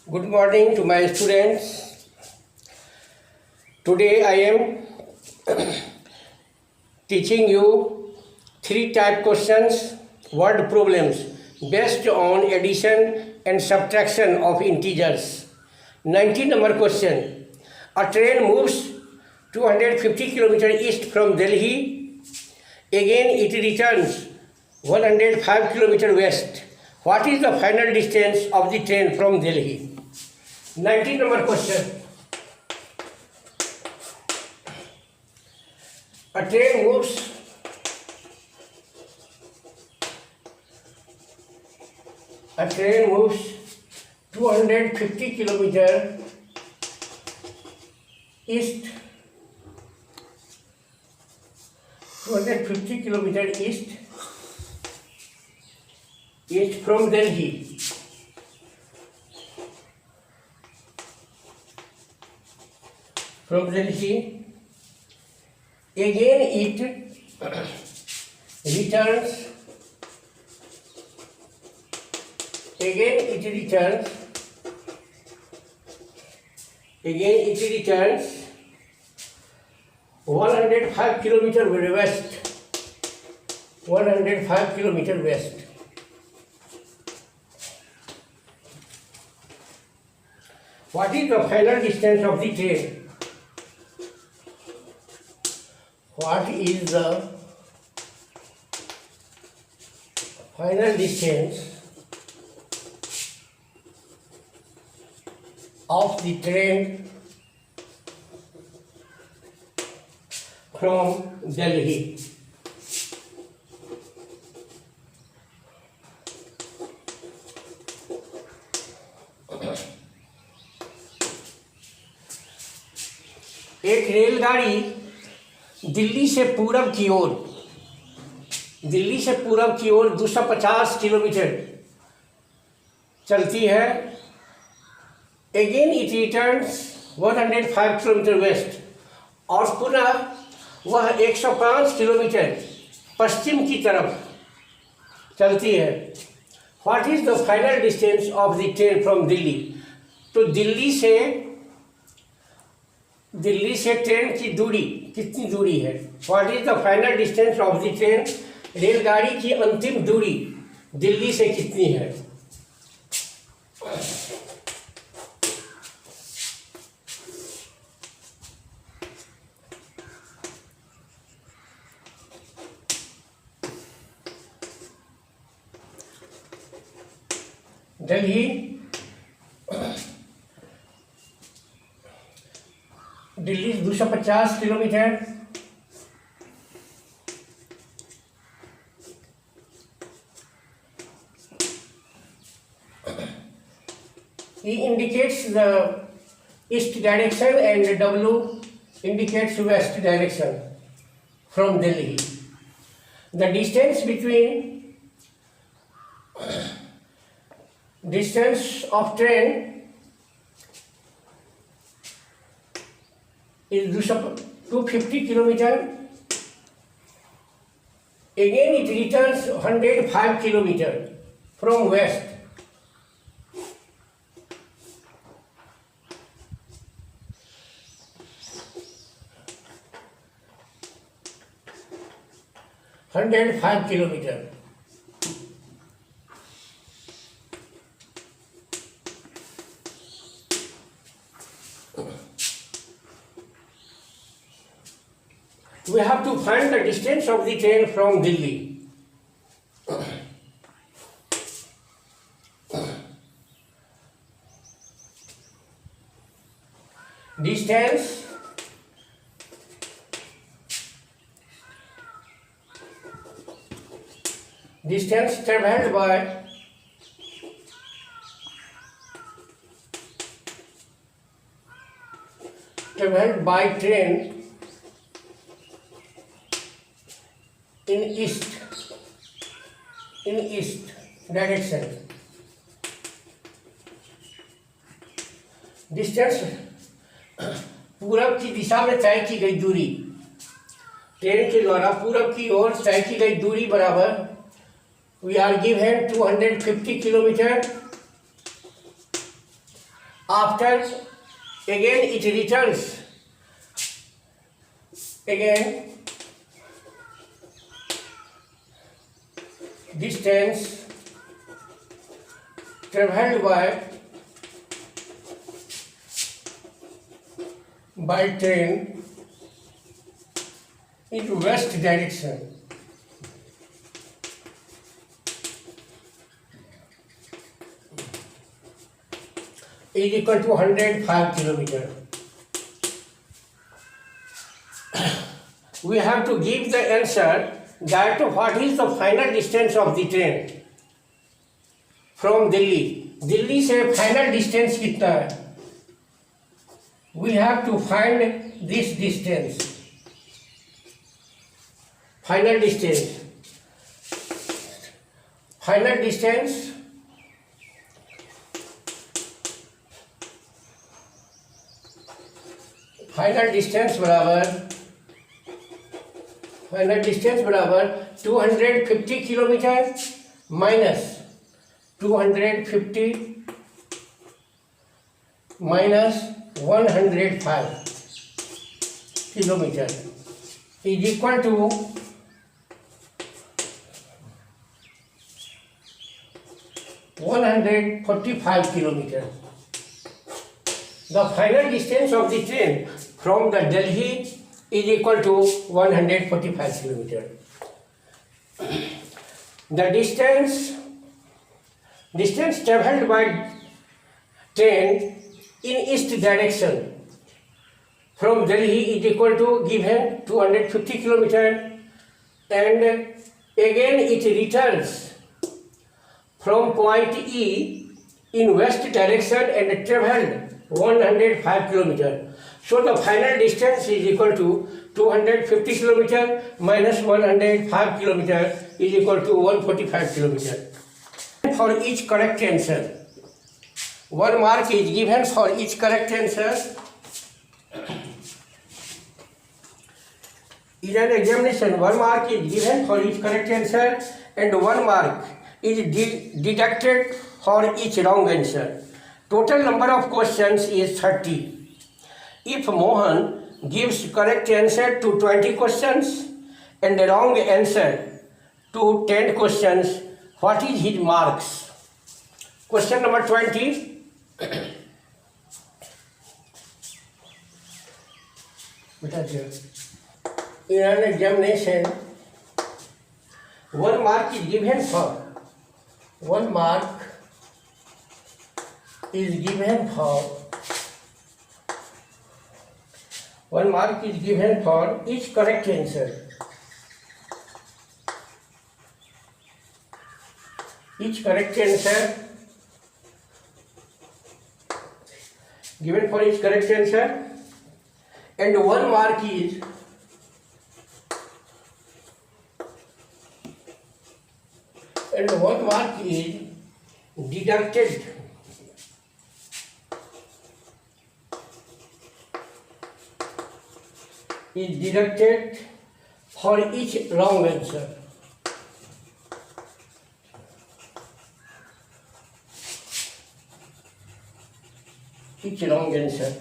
Good morning to my students. Today I am teaching you three type questions, word problems based on addition and subtraction of integers. 19 number question. A train moves 250 km east from Delhi. Again it returns 105 km west. What is the final distance of the train from Delhi? 19 number question. A train moves 250 kilometer east 250 kilometer east from Delhi. From Delhi, again it returns. Again it returns 105 kilometer west. 105 kilometer west. What is the final distance of the train? What is the final distance of the train from Delhi? एक रेलगाड़ी दिल्ली से पूरब की ओर 250 kilometre चलती है. Again it returns 105 kilometre west, और पुनः वह 105 किलोमीटर पश्चिम की तरफ चलती है. What is the final distance of the train from Delhi? तो दिल्ली से ट्रेन की दूरी कितनी दूरी है? What is the final distance of the train? रेलगाड़ी की अंतिम दूरी दिल्ली से कितनी है? Delhi 250 kilometre. E indicates the east direction and W indicates west direction from Delhi. The distance of train is 250 kilometer. Again it returns 105 kilometer from west. kilometer. We have to find the distance of the train from Delhi. Distance traveled by train in east direction. Distance पूरब की दिशा में तय की गई दूरी, train के द्वारा पूरब की ओर तय की गई दूरी बराबर we are given 250 kilometer After again it returns again distance traveled by train in west direction is equal to 105 kilometer. We have to give the answer that what is the final distance of the train from Delhi. Delhi से final distance कितना है? We have to find this distance. Final distance. Final distance बराबर 250 kilometre minus 250 minus 105 kilometre is equal to 145 kilometer. The final distance of the train from the Delhi is equal to 145 kilometer. The distance traveled by train in east direction from Delhi is equal to given 250 kilometer, and again it returns from point E in west direction and traveled 105 kilometer. So the final distance is equal to 250 kilometer minus 105 kilometer is equal to 145 kilometer. For each correct answer, 1 mark is given for each correct answer. In an examination, 1 mark is given for each correct answer and 1 mark is deducted for each wrong answer. Total number of questions is 30. If Mohan gives correct answer to 20 questions and the wrong answer to 10 questions, what is his marks? Question number 20. In an examination, 1 mark is given for 1 mark is given for 1 mark is given for each correct answer. Each correct answer given for each correct answer, and 1 mark is deducted for each wrong answer. Each wrong answer.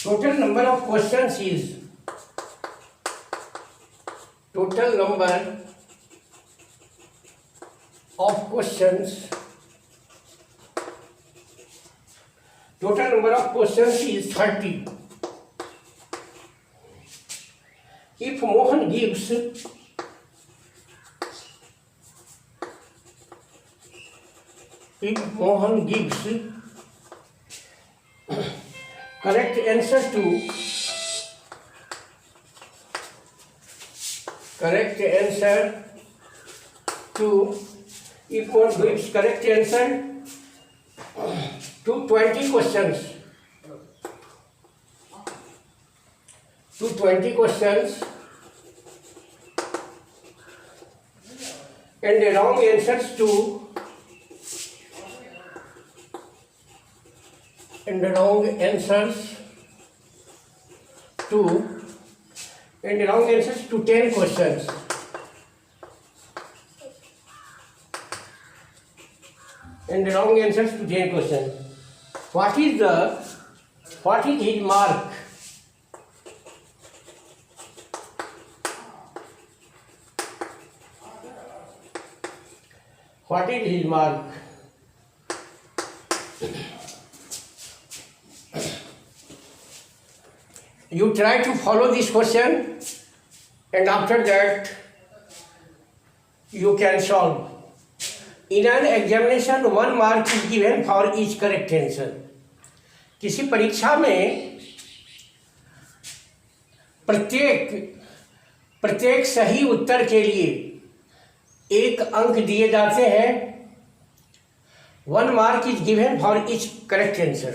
Total number of questions is total number of questions is 30. If Mohan gives correct answer to if one gives correct answer to 20 questions and the wrong answers to and the wrong answers to 10 questions. and the wrong answers to 10 questions. What is his mark? What is his mark? You try to follow this question, and after that you can solve. In an examination, 1 mark is given for each correct answer. किसी परीक्षा में प्रत्येक सही उत्तर के लिए 1 अंक दिए जाते हैं. 1 mark is given for each correct answer.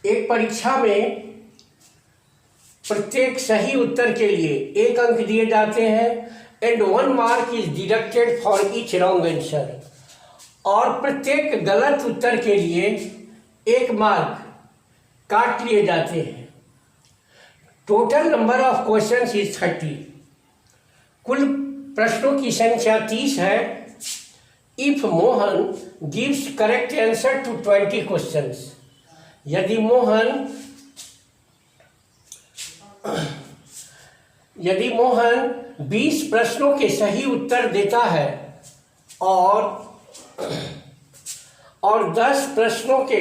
एक परीक्षा में प्रत्येक सही उत्तर के लिए 1 अंक दिए जाते हैं, and 1 mark is deducted for each wrong answer. और प्रत्येक गलत उत्तर के लिए 1 मार्क काट लिए जाते हैं. Total number of questions is 30. कुल प्रश्नों की संख्या 30 है. If Mohan gives correct answer to 20 questions, यदि मोहन 20 प्रश्नों के सही उत्तर देता है और 10 प्रश्नों के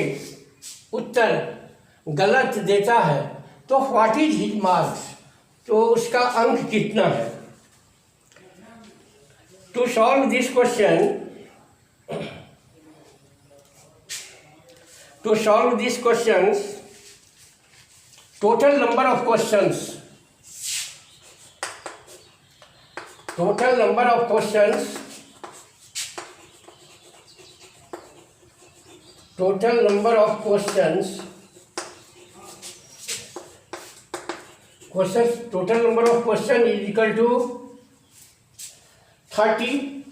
उत्तर गलत देता है, तो व्हाट इज हिज मार्क्स, तो उसका अंक कितना है. To solve this question, total number of questions is equal to 30.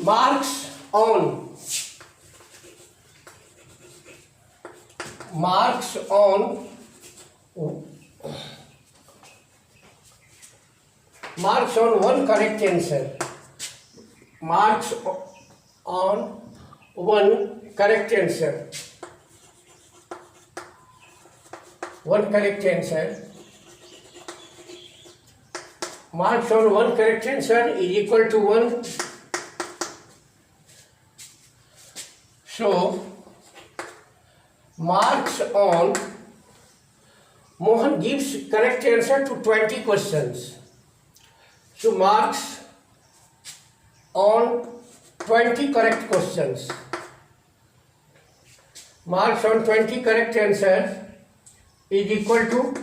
Marks on 1 correct answer. Marks on 1 correct answer. 1 correct answer. Marks on 1 correct answer is equal to 1. So marks on Mohan gives correct answer to 20 questions. So marks on 20 correct questions. Marks on 20 correct answers is equal to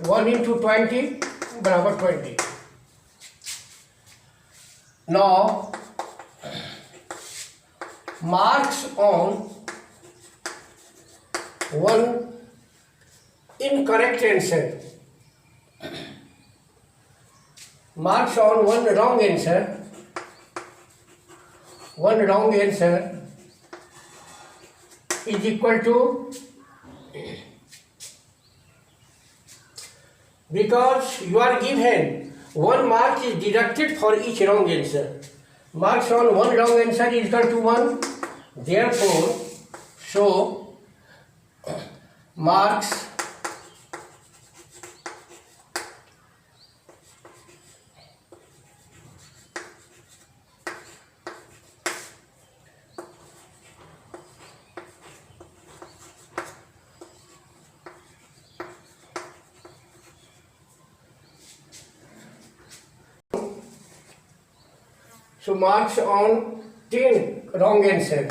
1 into 20 बराबर 20. Now marks on 1 incorrect answer. Marks on 1 wrong answer. 1 wrong answer is equal to, because you are given 1 mark is deducted for each wrong answer. Marks on 1 wrong answer is equal to 1. Therefore, so marks marks on 10 wrong answer.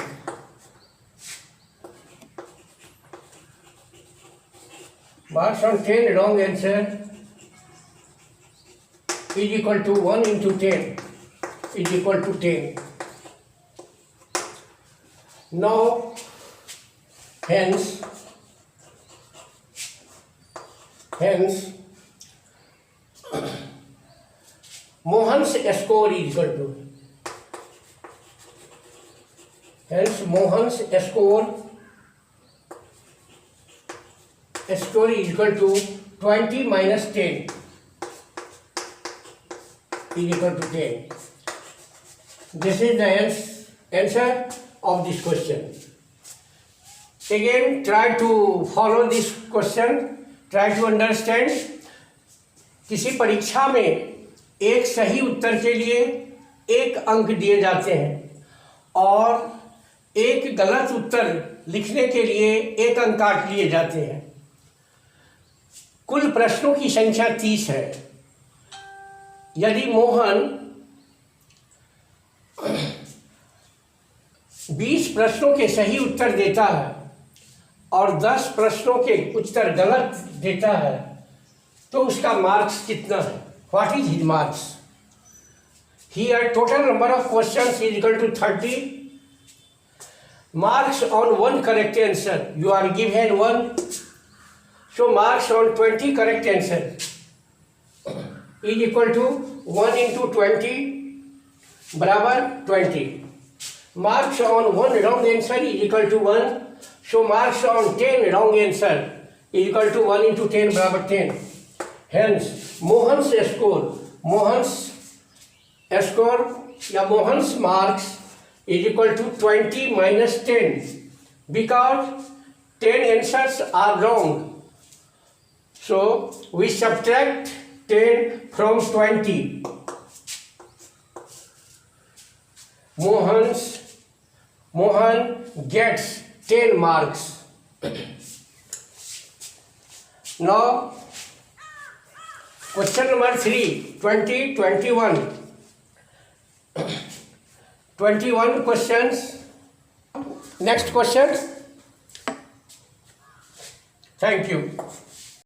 Marks on 10 wrong answer is equal to 1 into 10 is equal to 10. Now hence Mohan's score is equal to, Mohan's score is equal to 20 minus 10. is equal to 10. This is the answer of this question. Again, try to follow this question, try to understand. किसी परीक्षा में एक सही उत्तर के लिए 1 अंक दिए जाते हैं और एक गलत उत्तर लिखने के लिए 1 अंक काट लिए जाते हैं। कुल प्रश्नों की संख्या 30 है। यदि मोहन 20 प्रश्नों के सही उत्तर देता है और 10 प्रश्नों के उत्तर गलत देता है तो उसका मार्क्स कितना है? What is his marks? Here total number of questions is equal to 30. Marks on 1 correct answer, you are given 1. So marks on 20 correct answer is equal to 1 into 20 बराबर 20. Marks on 1 wrong answer is equal to 1. So marks on 10 wrong answer is equal to 1 into 10 बराबर 10. Hence Mohan's score या Mohan's marks is equal to 20 minus 10 because 10 answers are wrong. So we subtract 10 from 20. Mohan gets 10 marks. Now question number 3, 21 questions. Next question. Thank you.